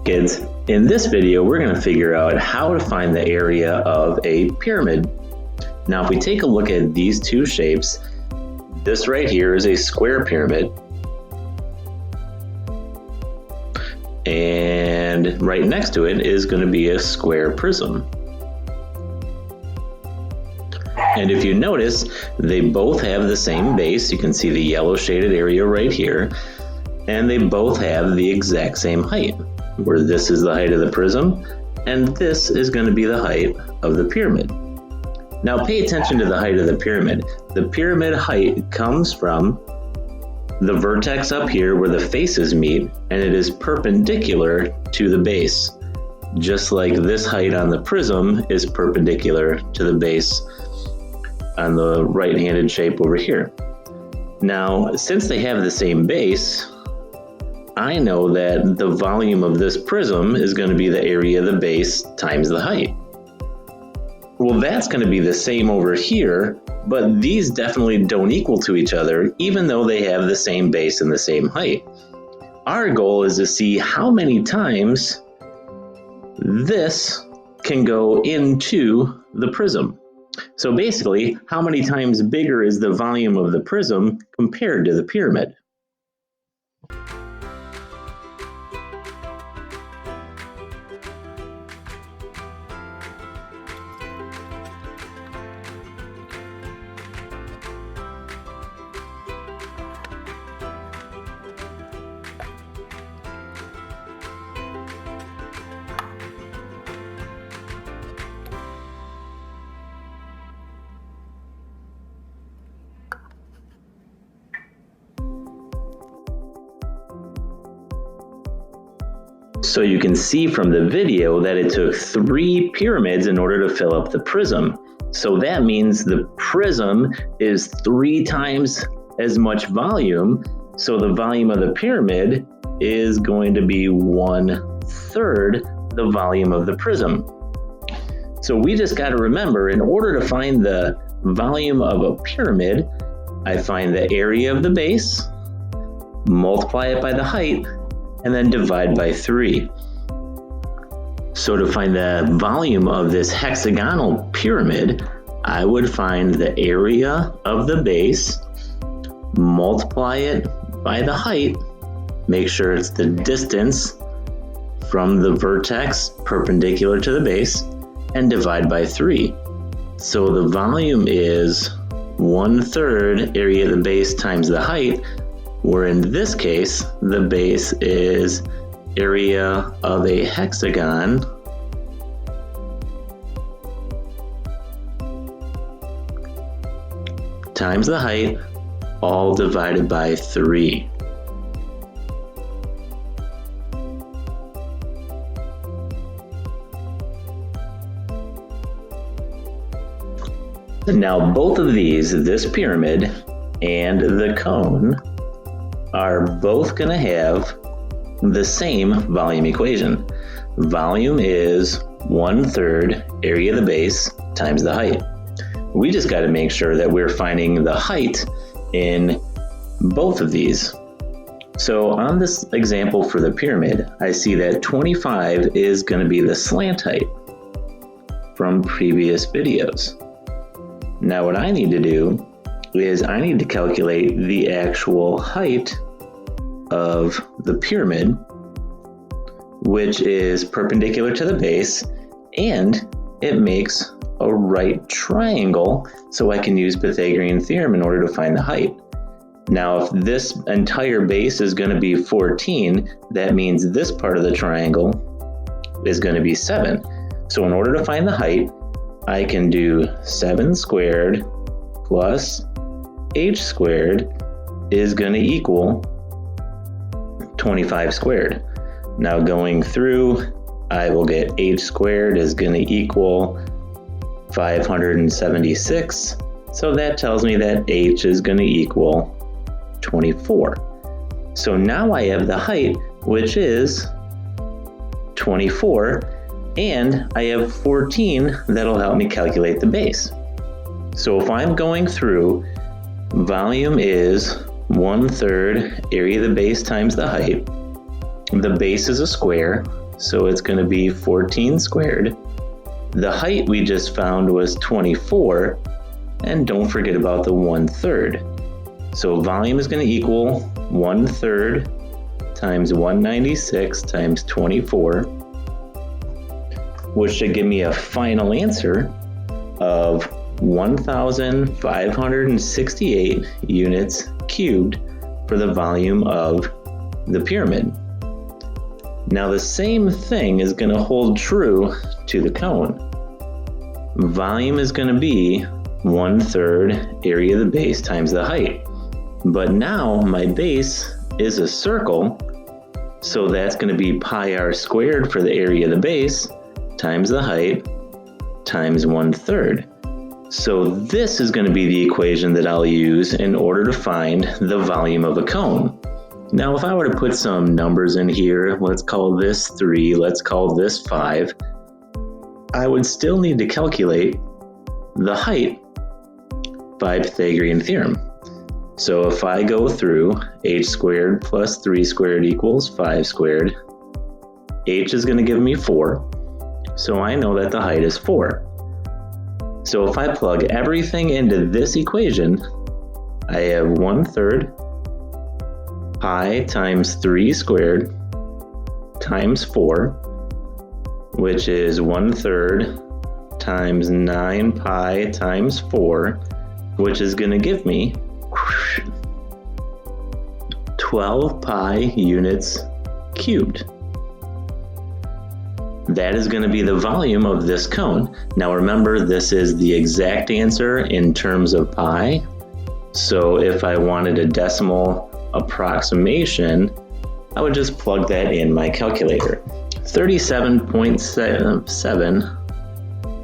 Kids, in this video we're going to figure out how to find the area of a pyramid. Now if we take a look at these two shapes, this right here is a square pyramid, and right next to it is going to be a square prism. And if you notice, they both have the same base. You can see the yellow shaded area right here, and they both have the exact same height, where this is the height of the prism and this is going to be the height of the pyramid. Now pay attention to the height of the pyramid. The pyramid height comes from the vertex up here where the faces meet, and it is perpendicular to the base, just like this height on the prism is perpendicular to the base on the right-handed shape over here. Now, since they have the same base, I know that the volume of this prism is going to be the area of the base times the height. Well, that's going to be the same over here, but these definitely don't equal to each other, even though they have the same base and the same height. Our goal is to see how many times this can go into the prism. So basically, how many times bigger is the volume of the prism compared to the pyramid? So you can see from the video that it took 3 pyramids in order to fill up the prism. So that means the prism is 3 times as much volume. So the volume of the pyramid is going to be 1/3 the volume of the prism. So we just got to remember, in order to find the volume of a pyramid, I find the area of the base, multiply it by the height, and then divide by 3. So to find the volume of this hexagonal pyramid, I would find the area of the base, multiply it by the height, make sure it's the distance from the vertex perpendicular to the base, and divide by 3. So the volume is 1/3 area of the base times the height, where in this case, the base is area of a hexagon times the height, all divided by 3. Now both of these, this pyramid and the cone, are both going to have the same volume equation. Volume is 1/3 area of the base times the height. We just got to make sure that we're finding the height in both of these. So on this example for the pyramid, I see that 25 is going to be the slant height from previous videos. Now what I need to do is I need to calculate the actual height of the pyramid, which is perpendicular to the base, and it makes a right triangle, so I can use Pythagorean theorem in order to find the height. Now if this entire base is going to be 14, that means this part of the triangle is going to be 7. So in order to find the height, I can do 7 squared plus h squared is going to equal 25 squared. Now going through, I will get h squared is going to equal 576. So that tells me that h is going to equal 24. So now I have the height, which is 24, and I have 14 that'll help me calculate the base. So if I'm going through, volume is 1/3 area of the base times the height. The base is a square, so it's going to be 14 squared. The height we just found was 24, and don't forget about the 1/3. So volume is going to equal 1/3 times 196 times 24, which should give me a final answer of 1,568 units cubed for the volume of the pyramid. Now the same thing is going to hold true to the cone. Volume is going to be 1/3 area of the base times the height. But now my base is a circle, so that's going to be pi r squared for the area of the base times the height times 1/3. So this is going to be the equation that I'll use in order to find the volume of a cone. Now if I were to put some numbers in here, let's call this 3, let's call this 5, I would still need to calculate the height by Pythagorean theorem. So if I go through h squared plus 3 squared equals 5 squared, h is going to give me 4, so I know that the height is 4. So if I plug everything into this equation, I have 1/3 pi times 3 squared times 4, which is 1/3 times 9 pi times 4, which is going to give me 12 pi units cubed. That is going to be the volume of this cone. Now remember, this is the exact answer in terms of pi. So if I wanted a decimal approximation, I would just plug that in my calculator. 37.7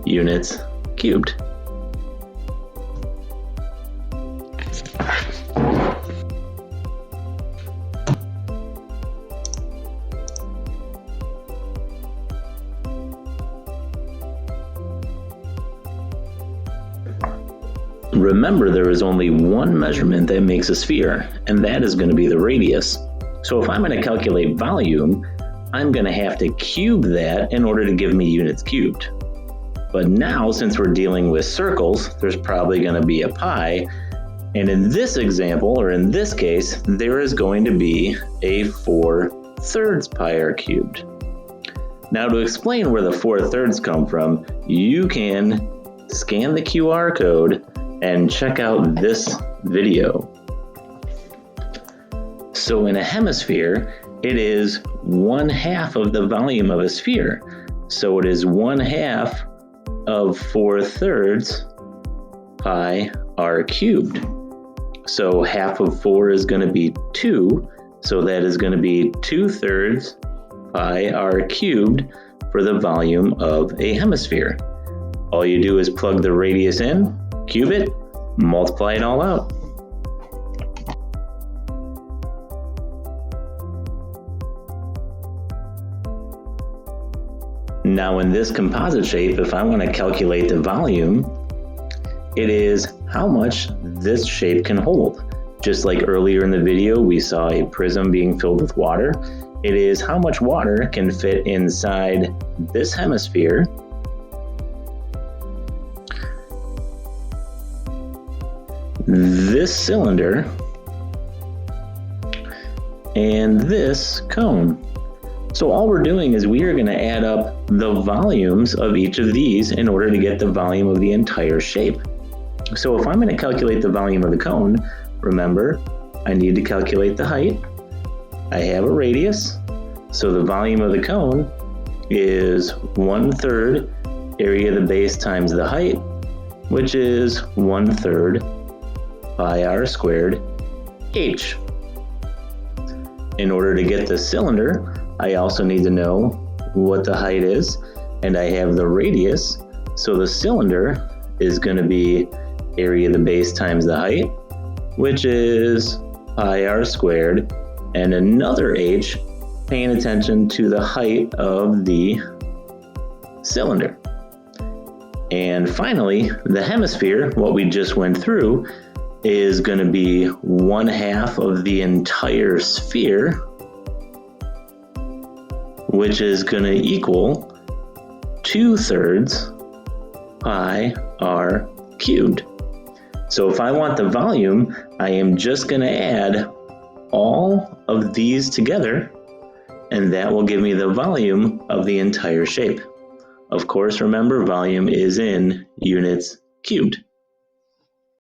units cubed. Remember, there is only one measurement that makes a sphere, and that is going to be the radius. So if I'm going to calculate volume, I'm going to have to cube that in order to give me units cubed. But now, since we're dealing with circles, there's probably going to be a pi, and in this example, or in this case, there is going to be a 4/3 pi r cubed. Now to explain where the 4/3 come from, you can scan the QR code and check out this video. So in a hemisphere, it is 1/2 of the volume of a sphere. So it is 1/2 of 4/3 pi r cubed. So half of 4 is going to be 2, so that is going to be 2/3 pi r cubed for the volume of a hemisphere. All you do is plug the radius in, cube it, multiply it all out. Now in this composite shape, if I want to calculate the volume, it is how much this shape can hold. Just like earlier in the video, we saw a prism being filled with water. It is how much water can fit inside this hemisphere this cylinder and this cone. So all we're doing is we are going to add up the volumes of each of these in order to get the volume of the entire shape. So if I'm going to calculate the volume of the cone, remember, I need to calculate the height. I have a radius, so the volume of the cone is 1/3 area of the base times the height, which is 1/3 pi r squared h. In order to get the cylinder, I also need to know what the height is, and I have the radius, so the cylinder is going to be area of the base times the height, which is pi r squared, and another h, paying attention to the height of the cylinder. And finally, the hemisphere, what we just went through, is going to be 1/2 of the entire sphere which is going to equal 2/3 pi r cubed. So if I want the volume, I am just going to add all of these together, and that will give me the volume of the entire shape. Of course, remember, volume is in units cubed.